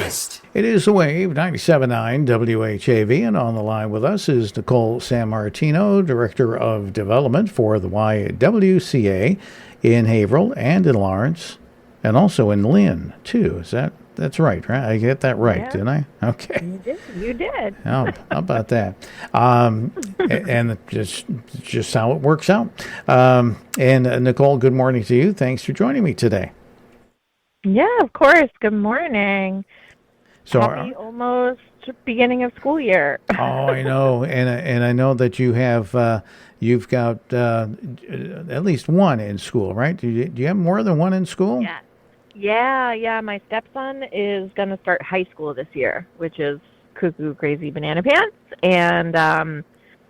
Breakfast. It is the Wave 97.9 WHAV, and on the line with us is Nicole Sammartino, Director of Development for the YWCA in Haverhill and in Lawrence, and also in Lynn, too. That's right? I get that right, Yeah. didn't I? Okay. You did. How about that? And just how it works out. And Nicole, good morning to you. Thanks for joining me today. Yeah, of course. Good morning. So, Happy almost beginning of school year. oh, I know, and I know that you've got at least one in school, right? Do you have more than one in school? Yeah. My stepson is going to start high school this year, which is cuckoo crazy banana pants. And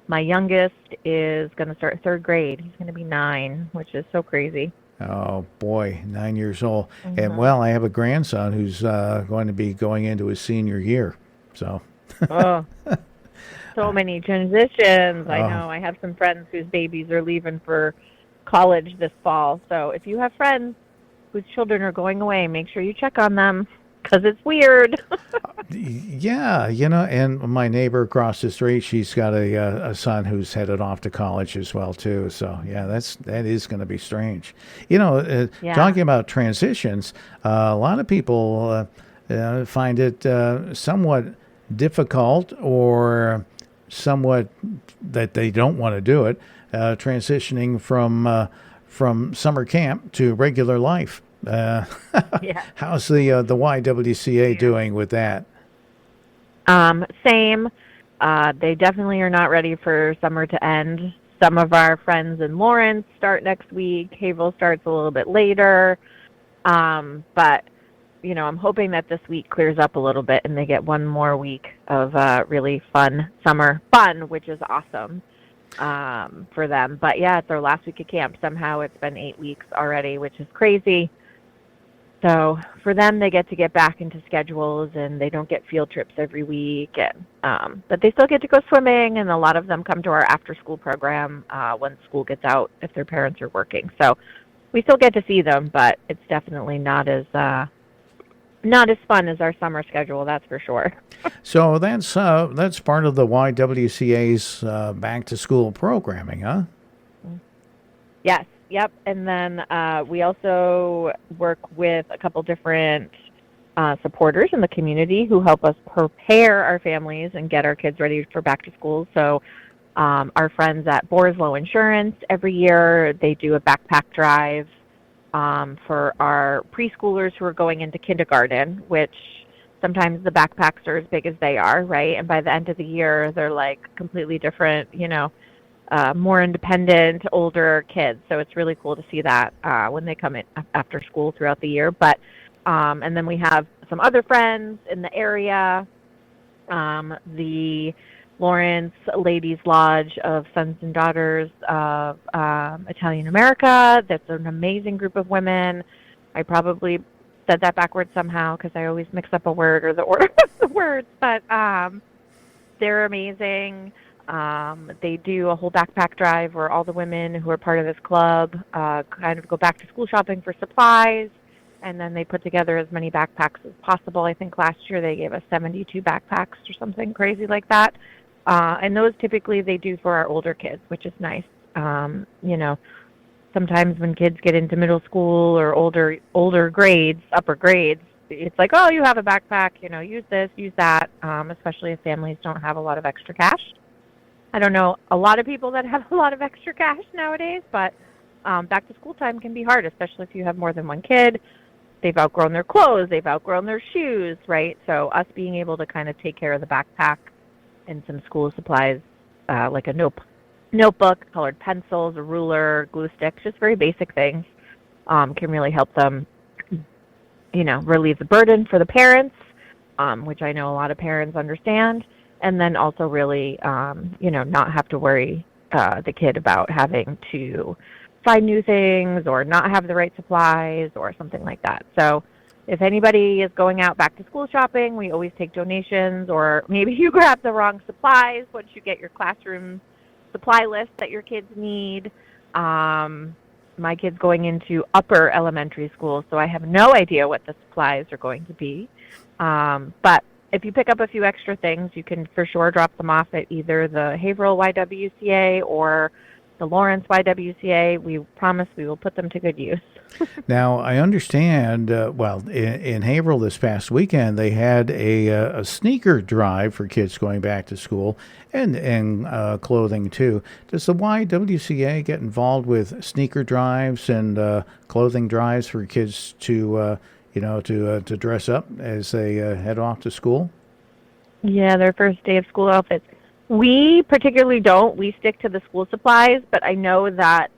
my youngest is going to start third grade. He's going to be 9, which is so crazy. Oh boy, 9 years old, and well, I have a grandson who's going to be going into his senior year. So, oh, so many transitions. I know. I have some friends whose babies are leaving for college this fall. So if you have friends whose children are going away, make sure you check on them because it's weird. Yeah, and my neighbor across the street, she's got a son who's headed off to college as well too. So yeah, that is going to be strange. Talking about transitions, a lot of people find it somewhat difficult or somewhat that they don't want to do it, transitioning from summer camp to regular life. How's the YWCA doing with that? Same. They definitely are not ready for summer to end. Some of our friends in Lawrence start next week. Haverhill starts a little bit later. But, I'm hoping that this week clears up a little bit and they get one more week of really fun summer fun, which is awesome for them. But, yeah, it's our last week of camp. Somehow it's been 8 weeks already, which is crazy. So for them, they get back into schedules, and they don't get field trips every week. And but they still get to go swimming, and a lot of them come to our after-school program when school gets out if their parents are working. So we still get to see them, but it's definitely not as fun as our summer schedule. That's for sure. So that's part of the YWCA's back-to-school programming, huh? Yes. Yep, and then we also work with a couple different supporters in the community who help us prepare our families and get our kids ready for back to school. So our friends at Borslow Insurance, every year they do a backpack drive for our preschoolers who are going into kindergarten, which sometimes the backpacks are as big as they are, right? And by the end of the year, they're like completely different, more independent, older kids. So it's really cool to see that when they come in after school throughout the year. But and then we have some other friends in the area, the Lawrence Ladies Lodge of Sons and Daughters of Italian America. That's an amazing group of women. I probably said that backwards somehow because I always mix up a word or the order of the words. But they're amazing. They do a whole backpack drive where all the women who are part of this club kind of go back to school shopping for supplies, and then they put together as many backpacks as possible. I think last year they gave us 72 backpacks or something crazy like that. And those typically they do for our older kids, which is nice. Sometimes when kids get into middle school or older grades, upper grades, it's like, oh, you have a backpack, use this, use that, especially if families don't have a lot of extra cash. I don't know a lot of people that have a lot of extra cash nowadays, but back to school time can be hard, especially if you have more than one kid. They've outgrown their clothes, they've outgrown their shoes, right? So us being able to kind of take care of the backpack and some school supplies, like a notebook, colored pencils, a ruler, glue sticks, just very basic things, can really help them, relieve the burden for the parents, which I know a lot of parents understand. And then also really, not have to worry the kid about having to find new things or not have the right supplies or something like that. So if anybody is going out back to school shopping, we always take donations, or maybe you grab the wrong supplies once you get your classroom supply list that your kids need. my kid's going into upper elementary school, so I have no idea what the supplies are going to be. But if you pick up a few extra things, you can for sure drop them off at either the Haverhill YWCA or the Lawrence YWCA. We promise we will put them to good use. Now, I understand, in Haverhill this past weekend, they had a sneaker drive for kids going back to school and clothing, too. Does the YWCA get involved with sneaker drives and clothing drives for kids to dress up as they head off to school? Yeah, their first day of school outfits. We particularly don't. We stick to the school supplies, but I know that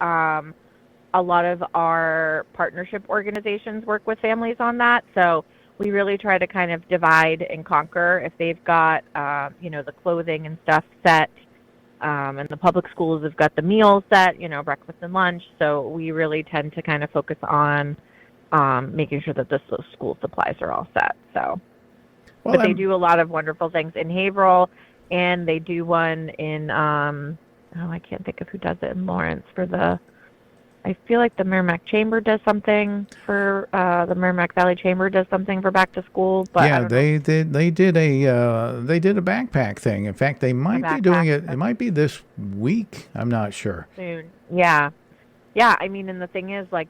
a lot of our partnership organizations work with families on that. So we really try to kind of divide and conquer. If they've got, the clothing and stuff set, and the public schools have got the meals set, breakfast and lunch. So we really tend to kind of focus on making sure that the school supplies are all set. So, but they do a lot of wonderful things in Haverhill, and they do one in, I can't think of who does it in Lawrence I feel like the Merrimack Chamber does something for the Merrimack Valley Chamber does something for back to school. But yeah, they did a backpack thing. In fact, they might be doing it. It might be this week. I'm not sure. Soon. Yeah. I mean, and the thing is, like,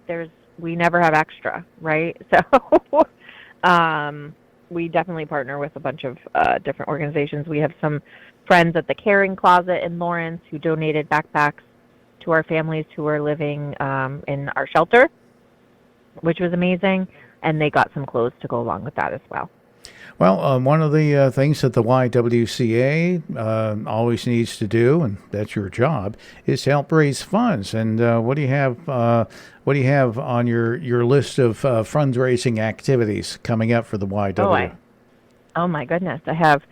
we never have extra, right? So, we definitely partner with a bunch of different organizations. We have some friends at the Caring Closet in Lawrence who donated backpacks to our families who are living in our shelter, which was amazing, and they got some clothes to go along with that as well. Well, one of the things that the YWCA always needs to do, and that's your job, is to help raise funds. And what do you have? What do you have on your list of fundraising activities coming up for the YW? Oh my goodness, I have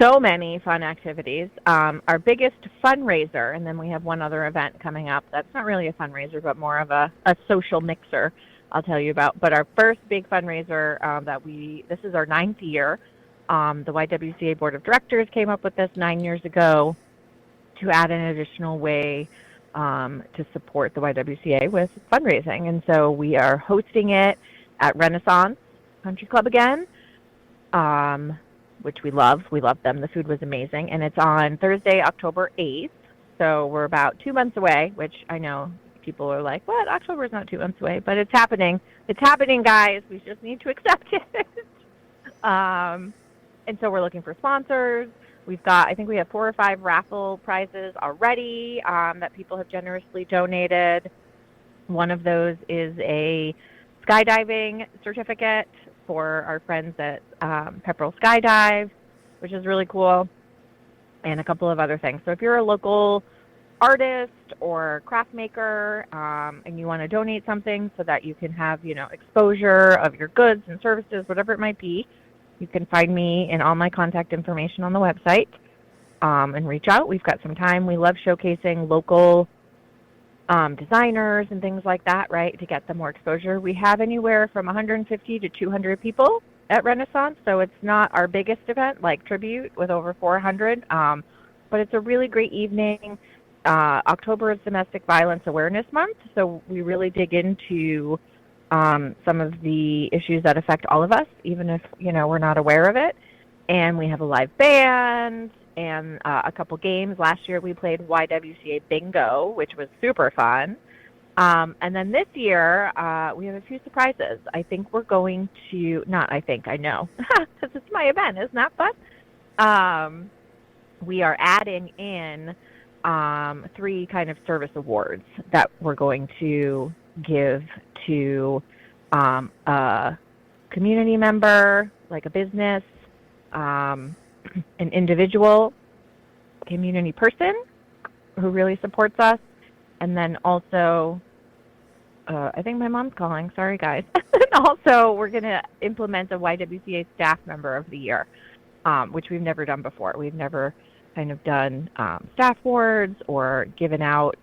so many fun activities. Our biggest fundraiser, and then we have one other event coming up. That's not really a fundraiser, but more of a social mixer I'll tell you about. But our first big fundraiser this is our 9th year. The YWCA Board of Directors came up with this 9 years ago to add an additional way to support the YWCA with fundraising. And so we are hosting it at Renaissance Country Club again, which we love. We love them. The food was amazing. And it's on Thursday, October 8th. So we're about 2 months away, which I know people are like, what? October's not 2 months away. But it's happening. It's happening, guys. We just need to accept it. And so we're looking for sponsors. I think we have 4 or 5 raffle prizes already that people have generously donated. One of those is a skydiving certificate for our friends at Pepperell Skydive, which is really cool, and a couple of other things. So if you're a local artist or craft maker and you want to donate something so that you can have, exposure of your goods and services, whatever it might be, you can find me and all my contact information on the website and reach out. We've got some time. We love showcasing local designers and things like that, right, to get them more exposure. We have anywhere from 150 to 200 people at Renaissance, so it's not our biggest event like Tribute with over 400, but it's a really great evening. October is Domestic Violence Awareness Month, so we really dig into some of the issues that affect all of us, even if, we're not aware of it. And we have a live band and a couple games. Last year we played YWCA Bingo, which was super fun. And then this year we have a few surprises. I think we're going to, I know, because it's my event. Isn't that fun? We are adding in 3 kind of service awards that we're going to give to a community member, like a business, an individual community person who really supports us, and then also, I think my mom's calling. Sorry, guys. Also, we're going to implement a YWCA staff member of the year, which we've never done before. We've never kind of done staff awards or given out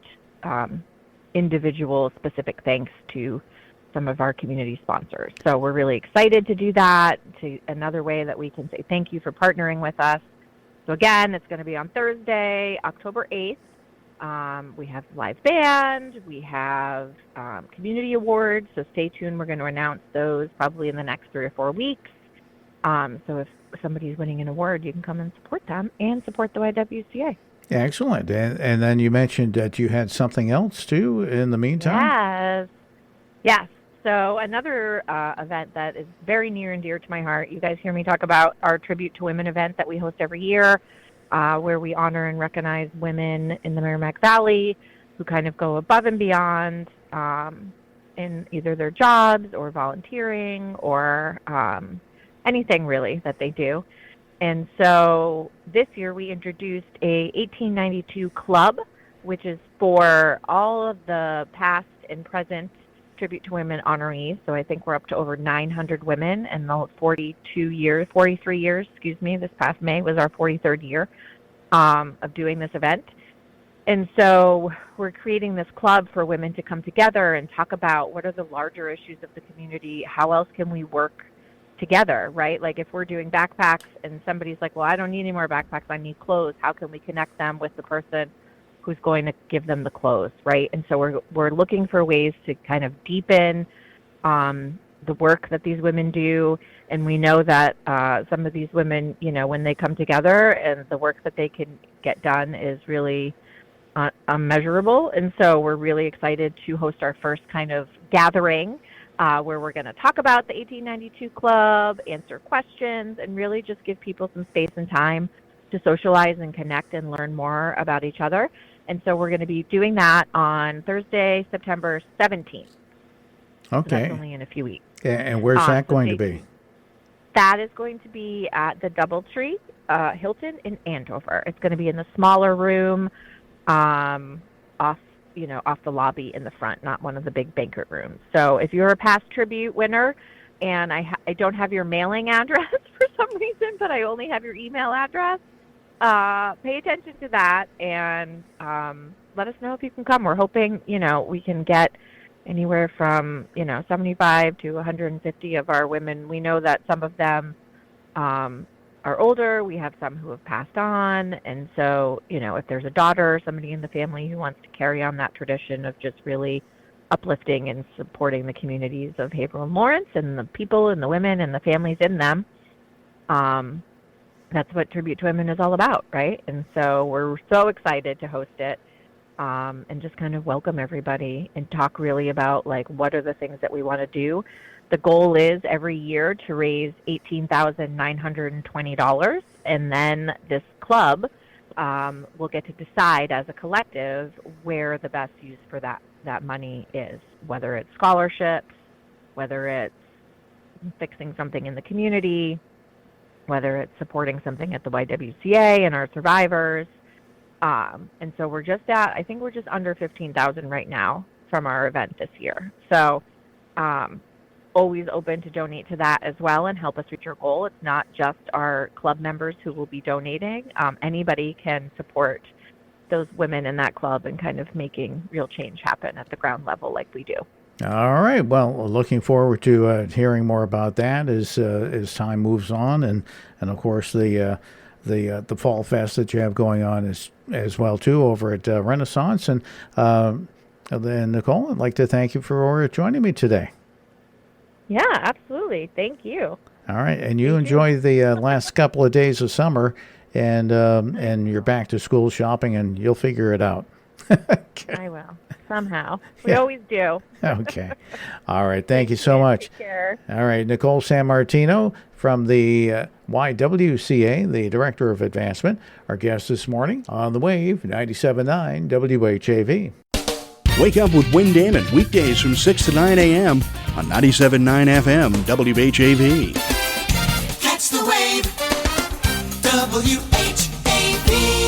individual specific thanks to some of our community sponsors. So we're really excited to do that, to another way that we can say thank you for partnering with us. So again, it's going to be on Thursday, October 8th We have live band. We have community awards. So stay tuned. We're going to announce those probably in the next 3 or 4 weeks. So if somebody's winning an award, you can come and support them and support the YWCA. Excellent. And then you mentioned that you had something else, too, in the meantime? Yes. So another event that is very near and dear to my heart, you guys hear me talk about our Tribute to Women event that we host every year, where we honor and recognize women in the Merrimack Valley who kind of go above and beyond in either their jobs or volunteering or anything really that they do. And so this year we introduced a 1892 club, which is for all of the past and present Tribute to Women honorees. So I think we're up to over 900 women in the 43 years, this past May was our 43rd year of doing this event. And so we're creating this club for women to come together and talk about what are the larger issues of the community, how else can we work together, right? Like if we're doing backpacks and somebody's like, well, I don't need any more backpacks, I need clothes, how can we connect them with the person who's going to give them the clothes, right? And so we're looking for ways to kind of deepen the work that these women do. And we know that some of these women, when they come together and the work that they can get done is really unmeasurable. And so we're really excited to host our first kind of gathering where we're going to talk about the 1892 Club, answer questions, and really just give people some space and time to socialize and connect and learn more about each other. And so we're going to be doing that on Thursday, September 17th. Okay. So that's only in a few weeks. And where's that going to be? That is going to be at the Double Tree Hilton in Andover. It's going to be in the smaller room off the lobby in the front, not one of the big banquet rooms. So if you're a past tribute winner and I don't have your mailing address for some reason, but I only have your email address, pay attention to that and let us know if you can come. We're hoping, we can get anywhere from, 75 to 150 of our women. We know that some of them are older. We have some who have passed on. And so, if there's a daughter or somebody in the family who wants to carry on that tradition of just really uplifting and supporting the communities of Haverhill and Lawrence and the people and the women and the families in them, that's what Tribute to Women is all about, right? And so we're so excited to host it and just kind of welcome everybody and talk really about, like, what are the things that we want to do. The goal is every year to raise $18,920, and then this club will get to decide as a collective where the best use for that money is, whether it's scholarships, whether it's fixing something in the community, whether it's supporting something at the YWCA and our survivors. And so we're just under 15,000 right now from our event this year. So always open to donate to that as well and help us reach our goal. It's not just our club members who will be donating. Anybody can support those women in that club and kind of making real change happen at the ground level like we do. All right. Well, looking forward to hearing more about that as time moves on, and of course the Fall Fest that you have going on as well too over at Renaissance. And then Nicole, I'd like to thank you for joining me today. Yeah, absolutely. Thank you. All right, and you enjoy the last couple of days of summer, and you're back to school shopping, and you'll figure it out. I will. Somehow. We always do. Okay. All right. Thank you so much. Take care. All right. Nicole Sammartino from the YWCA, the Director of Advancement, our guest this morning on the WAVE 97.9 WHAV. Wake up with Wayne Damon weekdays from 6 to 9 a.m. on 97.9 FM WHAV. Catch the wave, WHAV.